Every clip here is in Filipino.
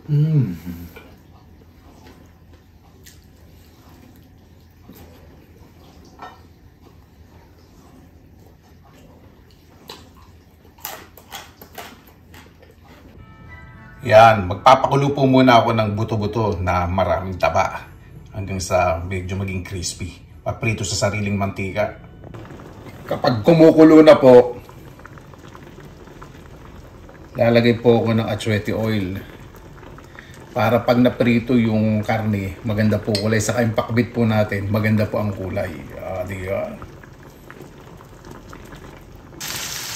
Mm. Yan, magpapakulo po muna ako ng buto-buto na maraming taba hanggang sa medyo maging crispy. Paprito sa sariling mantika. Kapag kumukulo na po, lalagay po ako ng atsuete oil. Para pag naprito yung karne, maganda po kulay. Saka yung pakbit po natin, maganda po ang kulay. Diba?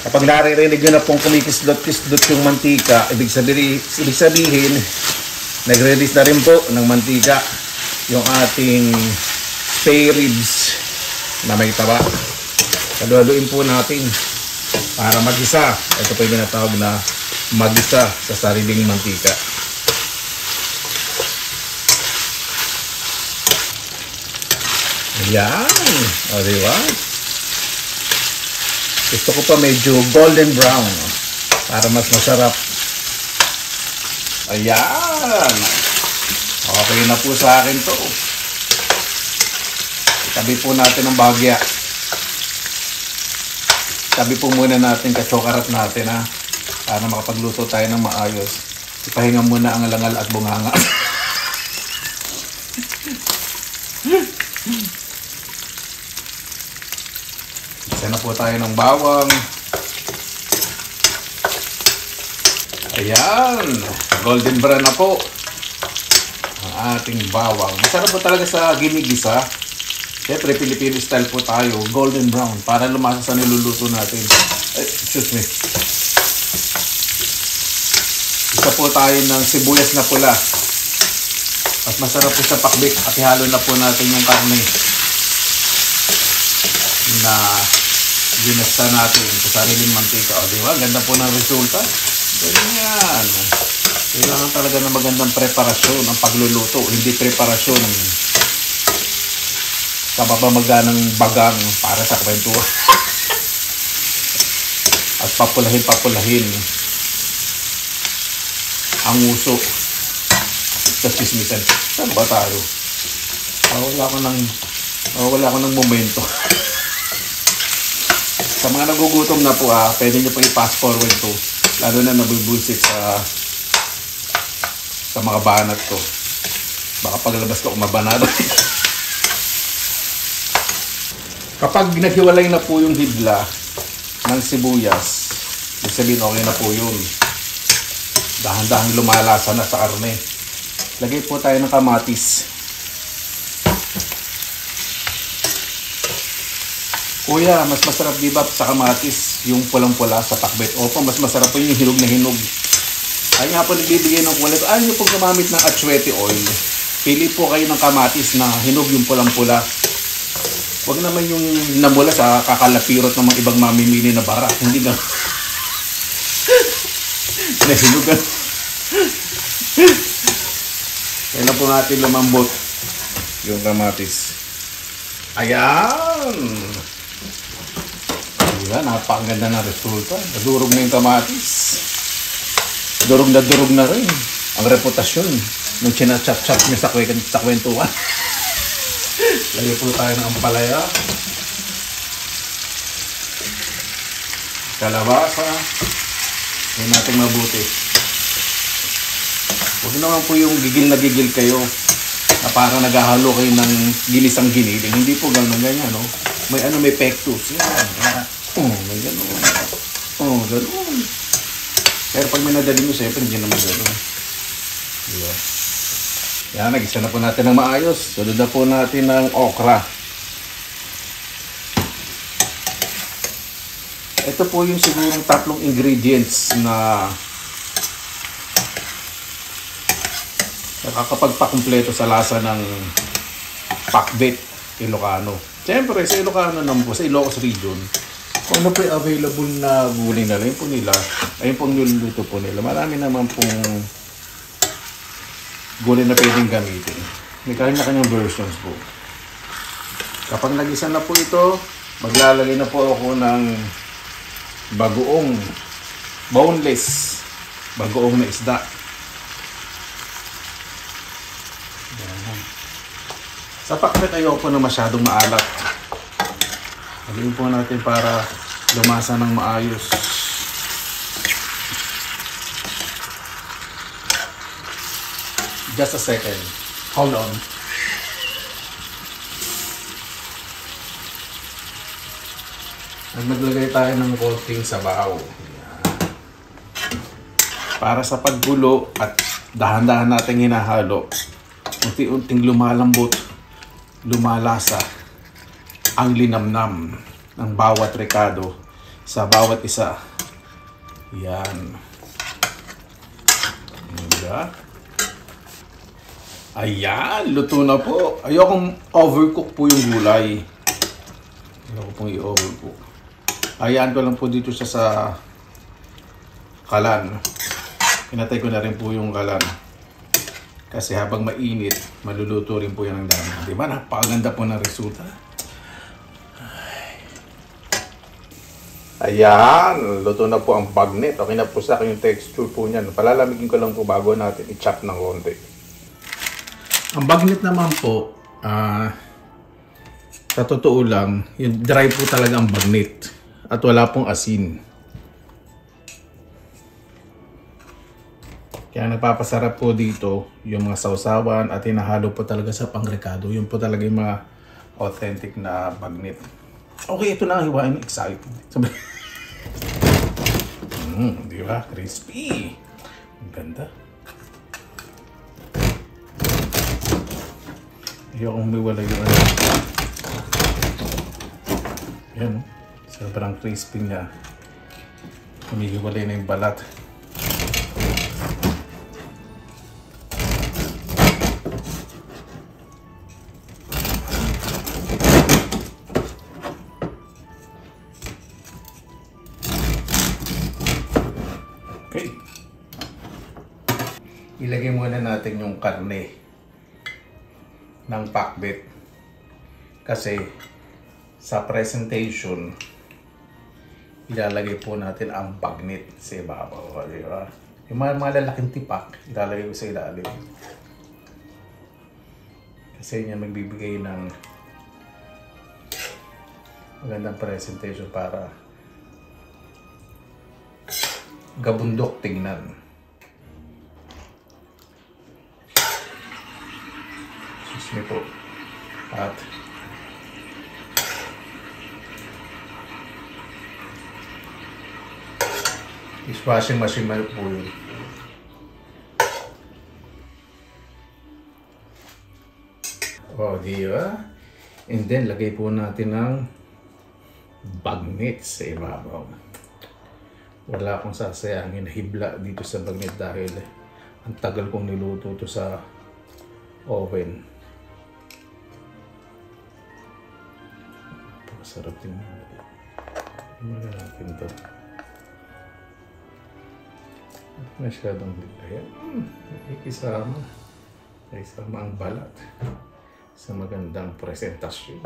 Kapag naririnig nyo na pong kumikislot-kislot yung mantika, ibig sabihin, nagre-release na rin po ng mantika yung ating spare ribs na may taba. Haluin po natin para mag-isa. Ito po yung tinatawag na mag-isa sa sariling mantika. Ayan. O, diba? Gusto ko pa medyo golden brown para mas masarap. Ayan. Okay na po sa akin to. Tabi po natin ang bagya. Tabi po muna natin katsokarat natin ha. Para makapagluto tayo ng maayos. Ipahinga muna ang alangal at bunganga. Isa na po tayo ng bawang. Ayan. Golden brown na po ang ating bawang. Masarap po talaga sa ginigisa. Siyempre, Filipino style po tayo. Golden brown. Para lumasa sa niluluto natin. Ay, excuse me. Isa po tayo ng sibuyas na pula. Mas masarap po sa pakbit. At ihalo na po natin yung karne na ginasta natin sa sariling mantika. O, diba? Ganda po ng resulta. Ganyan. Kailangan talaga ng magandang preparasyon ang pagluluto. Hindi preparasyon sa babamaganang bagang para sa kwentuhan. At papulahin ang uso sa chismisan. Saan ba tayo? Wala ko ng momento. Sa mga nagugutom na po pwede nyo po i-fast forward to. Lalo na nabubulsit sa mga banat ko. Baka paglabas ko mabanado. Kapag naghiwalay na po yung hibla ng sibuyas, ibig sabihin okay na po yun. Dahan-dahan lumalasa na sa karne. Lagay po tayo ng kamatis. Kuya, mas masarap diba sa kamatis yung pulang-pula sa pakbet? Opo, mas masarap po yung hinog na hinog. Ay nga po nagbibigay ng kulay. Ayaw nyo pong gumamit ng atsuete oil. Pili po kayo ng kamatis na hinog yung pulang-pula. Huwag naman yung namula sa kakalapirot ng mga ibang mamimili na bara. Hindi na. Nahinugan. Kailan po natin lumambot yung kamatis. Ayan! Diba? Napakaganda na resulta. Nadurog na yung kamatis. Durog na rin ang reputasyon nung chinachap-chap niya sa kwentuhan. Lagyan po tayo ng ampalaya. Kalabasa. Huwag natin mabuti. Huwag naman po yung gigil na gigil kayo na parang naghahalo kayo ng ginisang giniling. Hindi po ganyan, no? May pectus. Yan. May gano'n. Gano'n. Pero pag may nadali nyo, siyempre hindi naman gano'n. Diba? Yan, nag-isa na po natin ng maayos. Sunod na po natin ng okra. Ito po yung sigurong tatlong ingredients na nakakapagpakumpleto sa lasa ng pakbet Ilocano. Siyempre, sa Ilocano naman po, sa Ilocos region, kung ano po yung available na gulay na lang po nila, ayun pong niluluto po nila. Marami naman pong gulay na pwedeng gamitin. May kanya-kanyang versions po. Kapag nag-isa na po ito, maglalagay na po ako ng bagoong boneless, bagoong na isda. Sa pakbet ayoko na masyadong maalat. Lagyan po natin para lumasa ng maayos. Just a second. Hold on. Maglagay tayo ng konting sabaw. Yan. Para sa paggulo at dahan-dahan natin hinahalo, unti-unting lumalambot, lumalasa ang linamnam ng bawat rekado sa bawat isa. Yan. Ayan, luto na po. Ayokong overcook po yung gulay. Ayoko pong i-overcook. Ayan ko lang po dito siya sa kalan. Pinatay ko na rin po yung kalan. Kasi habang mainit, maluluto rin po yan ng dami. Diba? Napakaganda po ng resulta. Ayan, luto na po ang bagnet. Okay na po sa akin yung texture po niyan. Palalamigin ko lang po bago natin i-chop ng konti. Ang bagnet naman po, sa totoo lang, yung dry po talaga ang bagnet. At wala pong asin. Kaya nagpapasarap po dito yung mga sausawan at hinahalo po talaga sa pangrekado. Yun po talaga yung mga authentic na bagnet. Okay, ito na ang hiwain. Excited. Di ba? Crispy. Ang ganda. Ayokong miwala yung ano. Yan. Sobrang crispy niya. Humihiwalay na yung balat. Okay. Ilagay muna natin yung karne ng pakbet. Kasi sa presentation, ilalagay po natin ang bagnet sa ibabaw. Diba? Yung mga lalaking tipak, ilalagay ko sa ilalim. Kasi yun magbibigay ng magandang presentation para gabundok tingnan. Excuse me po. At dishwashing machine po yun. O, diba? And then, lagay po natin ng bagnet sa ibabaw. Wala akong sasayangin hibla dito sa bagnet dahil ang tagal kong niluto to sa oven. Masarap din. Tingnan natin to. Masyadong ayan. Ikisama ang balat sa magandang presentasyon.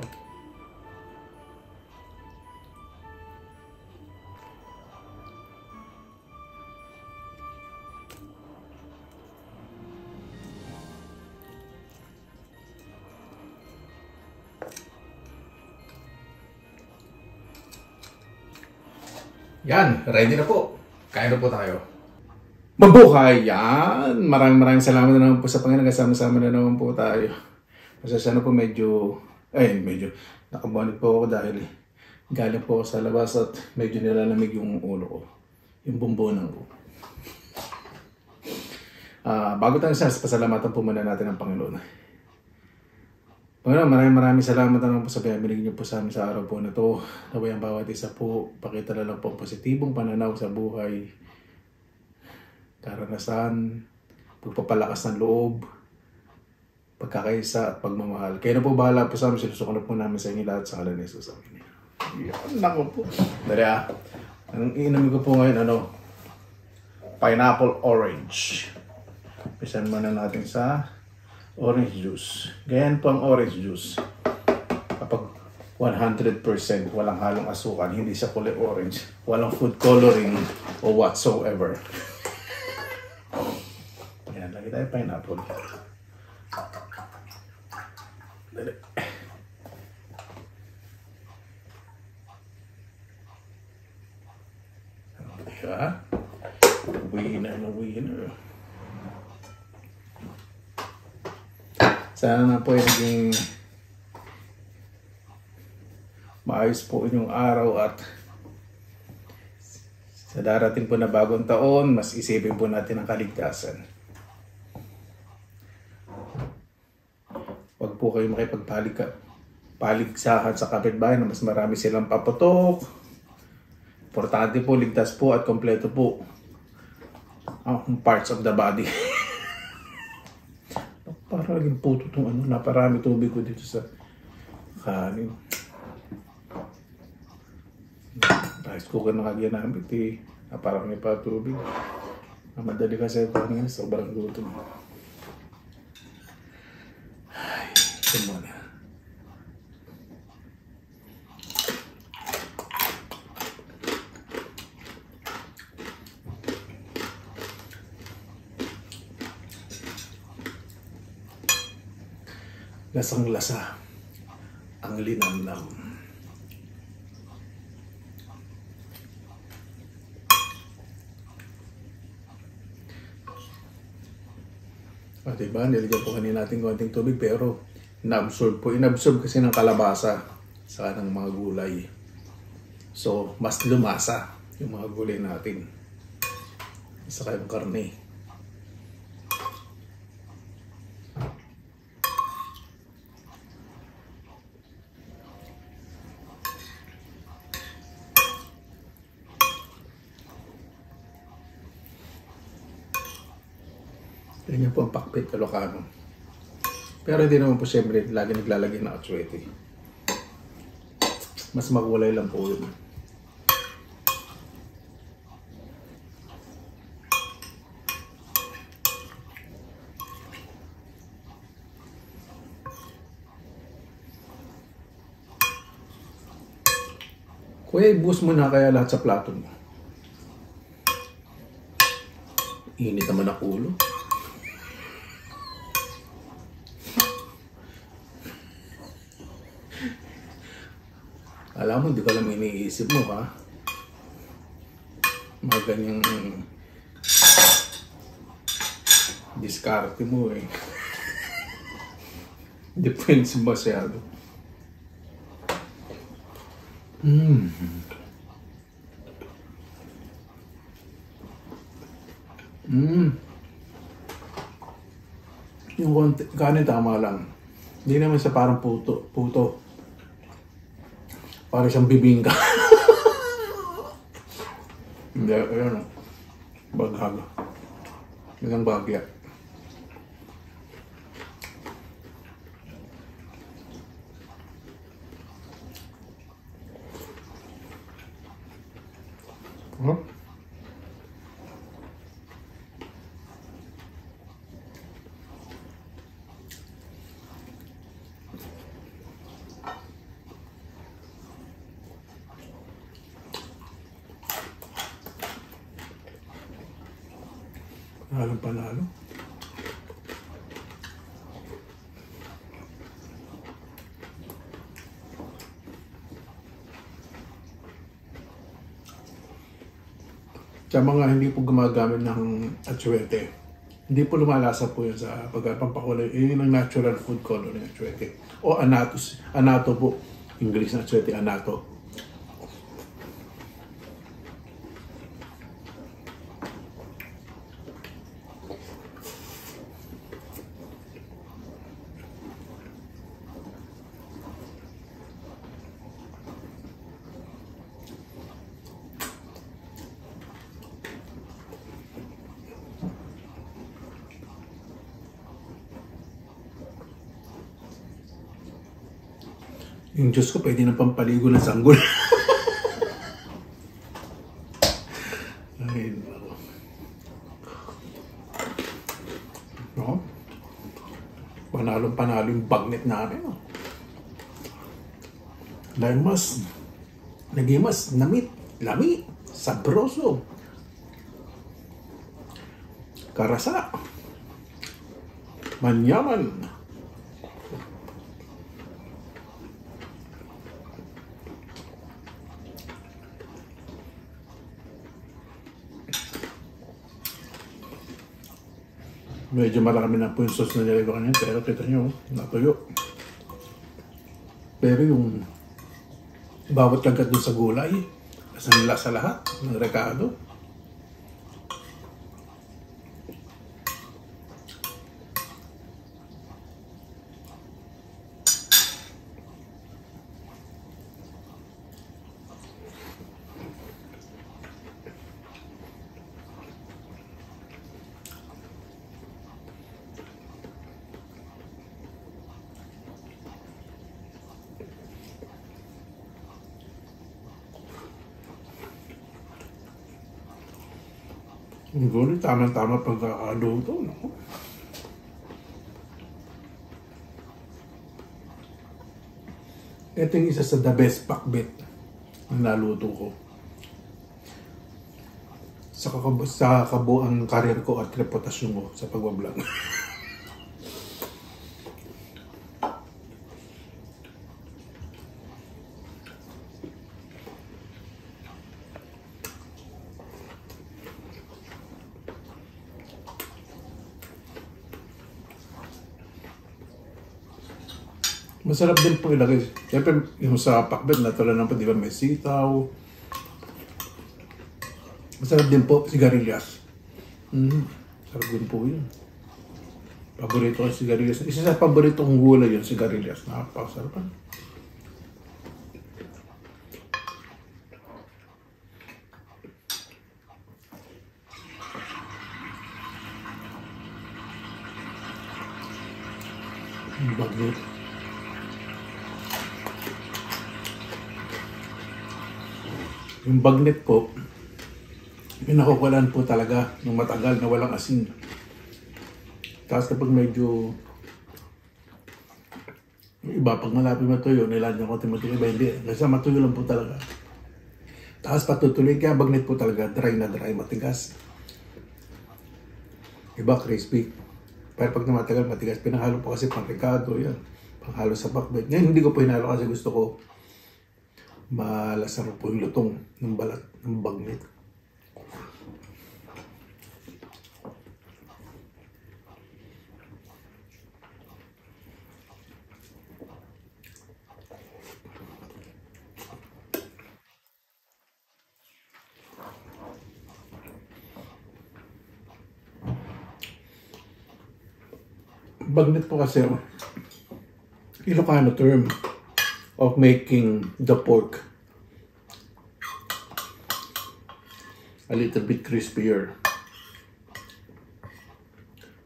Yan, ready na po. Kain na po tayo. Mabuhay! Yan! Maraming salamat na naman po sa Panginoon. Kasama-sama na naman po tayo. Masasya na po medyo nakabuanit po ako dahil galing po ako sa labas at medyo nilalamig yung ulo ko. Yung bumbonan ko. Bago tayo sa pasalamatan po muna natin ang Panginoon. Panginoon, maraming salamat na naman po sa pinabilig niyo po sa amin sa araw po na ito. Naway ang bawat isa po, pakita na lang po ang positibong pananaw sa buhay, karanasan, pagpapalakas ng loob, pagkakaisa at pagmamahal. Kaya na po bahala po sa amin, sinusuko na po namin sa inyo lahat sa ngalan ni Jesus. Amen. Yan, nako po. Dali anong iinumin ko po ngayon, pineapple orange. Pisan muna natin sa orange juice. Ganyan po ang orange juice. Kapag 100% walang halong asukan, hindi siya kulay orange, walang food coloring o whatsoever. Yan, lagi tayo pineapple. Dali. Siya. Uwi na. Sana na po ay naging maayos po inyong araw at sa darating po na bagong taon, mas isipin po natin ang kaligtasan. Huwag po kayo makipagpaligsahan sa kapitbahay na mas marami silang paputok. Importante po, ligtas po at kompleto po ang parts of the body. Para laging puto itong ano, naparami tubig ko dito sa kanin. Rice cooker na kaginamit eh. Naparami pa tubig. Madali kasi ito kanina, sobrang gutom. Ay, ito muna. Lasang-lasa ang linamnam. At diba, nilagyan po kanina natin konting tubig pero inabsorb kasi ng kalabasa sa ng mga gulay. So, mas lumasa yung mga gulay natin. Saka yung karne. Ganyan po ang pakpit Ilocano. Pero hindi naman po siyempre lagi naglalagay ng atsuete. Mas magulay lang po yun. Kuya, ibus mo na kaya lahat sa plato mo. Init naman ang ulo. Alam mo, hindi ko alam iniisip mo, ha? Mga ganyang diskarte mo, eh. Depends masyado. Yung kanin tama lang. Hindi naman sa parang puto. Para siyang bibingka. Hindi, ayun. Baghag. Yun ang bagya. Huh? Panalo. Sa mga hindi po gumagamit ng atsuete, hindi po lumalasa po yun sa pagpapakulay. Yun ang natural food color ng atsuete. O anato po. English na atsuete, anato. Yung Diyos ko, pwede na pampaligo ng sanggol. Ay, no? Panalo yung bagnet namin. No? Dahil naging mas lami, sabroso, karasa, manyaman. Medyo marami na po yung sauce na nilagay ko kanina, pero kita nyo, natuyo. Pero yung bawat lagkat dun sa gulay, lasa lahat ng rekado. Ang gulay, tama-tama pagkakaluto, no? Ito yung isa sa the best pakbet na naluto ko. Sa kabuang karir ko at reputasyon ko sa pagbablog. Masarap din po ilagay. Siyempre, yung sa pakbet, natural na po, di ba, may sitaw. Masarap din po, sigarilyas. Sarap din po yun. Paborito ko sigarilyas. Isa sa paborito kong gulay yun, sigarilyas. Napakasarap. Bagnet. Yung bagnet po, pinakukulan po talaga ng matagal na walang asin. Tapos kapag medyo iba, pag malapit matuyo, nilalagyan ko timothy, iba hindi. Kasi matuyo lang po talaga. Tapos patutuloy, kaya bagnet po talaga, dry na dry, matigas. Iba, crispy. Pero pag namatagal, matigas. Pinahalo po kasi pang rekado, yan. Panghalo sa pakbet. Ngayon, hindi ko po hinalo kasi gusto ko malasaro po yung lutong ng balat ng bagnet. Bagnet po kasi Ilocano term of making the pork a little bit crispier.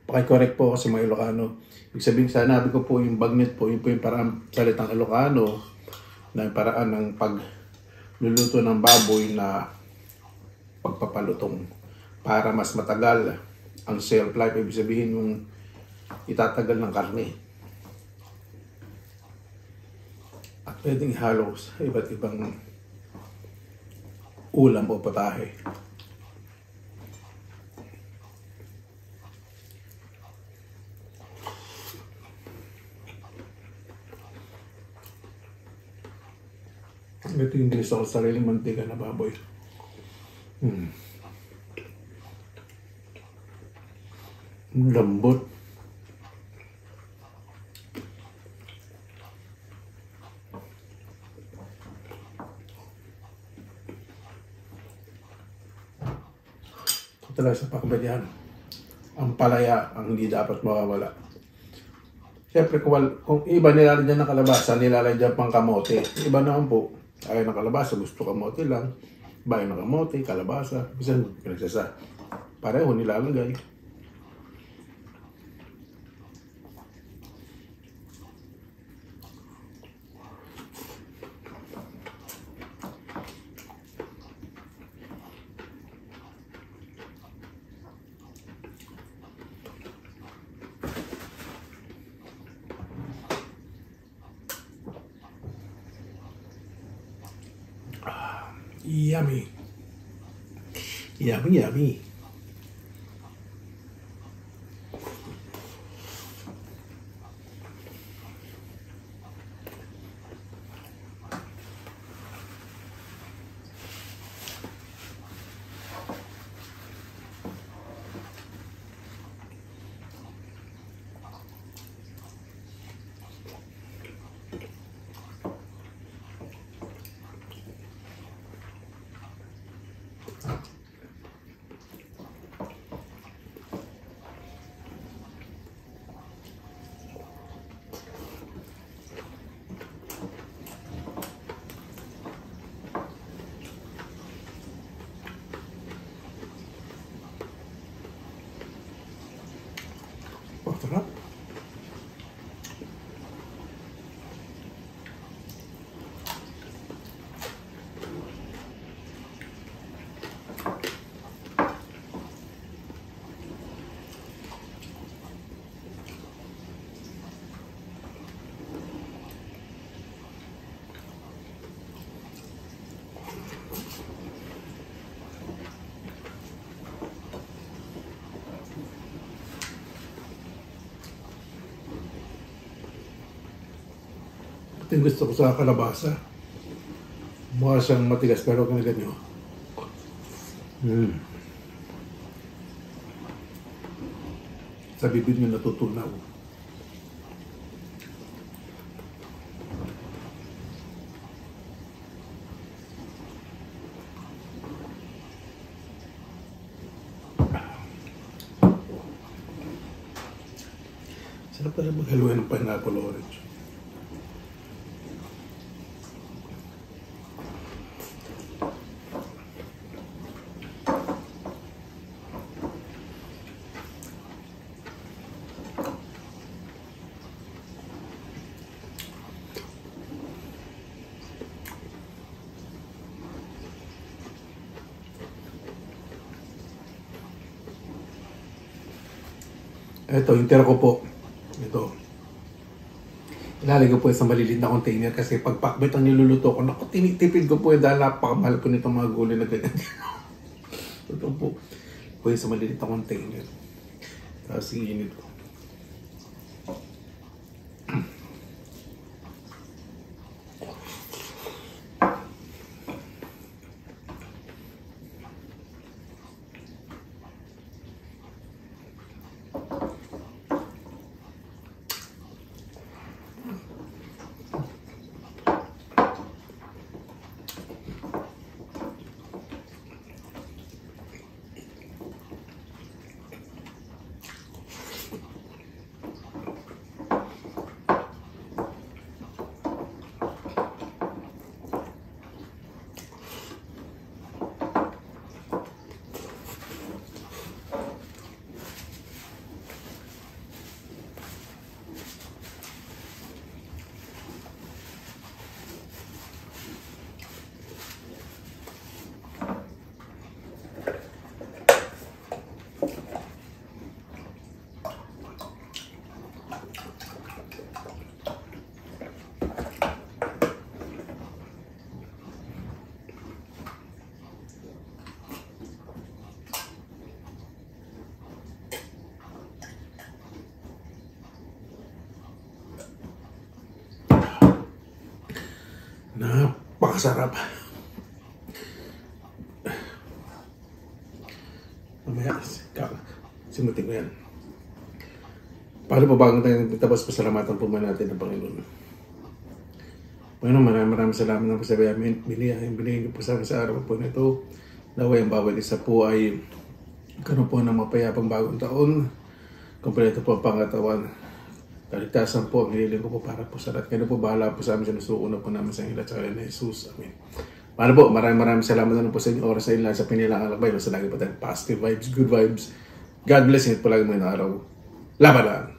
Paki-correct po ako sa mga Ilocano. Ibig sabihin, sanabi ko po yung bagnet po, yun po yung parang salitang Ilocano na yung paraan ng pagluluto ng baboy na pagpapalutong para mas matagal ang shelf life. Ibig sabihin yung itatagal ng karne. At pwedeng ihalo sa iba't ibang ulam o patahe. Ito yung ginis ako sa sariling mantika na baboy. Lambot. Talaga sa pakbet yan. Ang palaya ang hindi dapat mawawala. Siyempre kung iba nilalagyan ng kalabasa, nilalagyan pang kamote. Iba naman po, ayaw ng kalabasa, gusto kamote lang. Bayo ng kamote, kalabasa, bisan pinagsasa. Pareho nilalagay. Yummy. Yummy, yummy. Masarap. Ito yung gusto ko sa kalabasa. Mukha siyang matigas pero kinagat nyo. Sa bibig nyo natutunaw. Sarap pala maghaluan ng pineapple orange. Ito, yung tira ko po. Ito. Ilalagay ko po sa maliliit na container kasi pag pakbet ang niluluto ko, naku, tinitipid ko po dahil napakamahal ko nitong mga gulay na ganyan. Ito po. Po yung sa maliliit na container. Tapos iinit ko. Napakasarap. Mamaya, simutin ko yan. Paano pa bago tayo tapos pasalamatan po man natin ng Panginoon. Panginoon, maraming salamat na po sa binigay niyo po sa amin sa araw po na ito. Naway ang bawat isa po ay karoon po ng mapayapang bagong taon. Kompleto po ang pangatawan. Kaligtasan po ang hililing ko po para po sa lahat. Kaya po bahala po sa amin sa nasuuna po namin sa hila at sa kanya na Jesus. Amen. Paano po, maraming salamat na po sa inyong oras sa ilan sa pinilang alabay. Basta lagi po tayo positive vibes, good vibes. God bless you po lagi mo yung araw. Laban lang!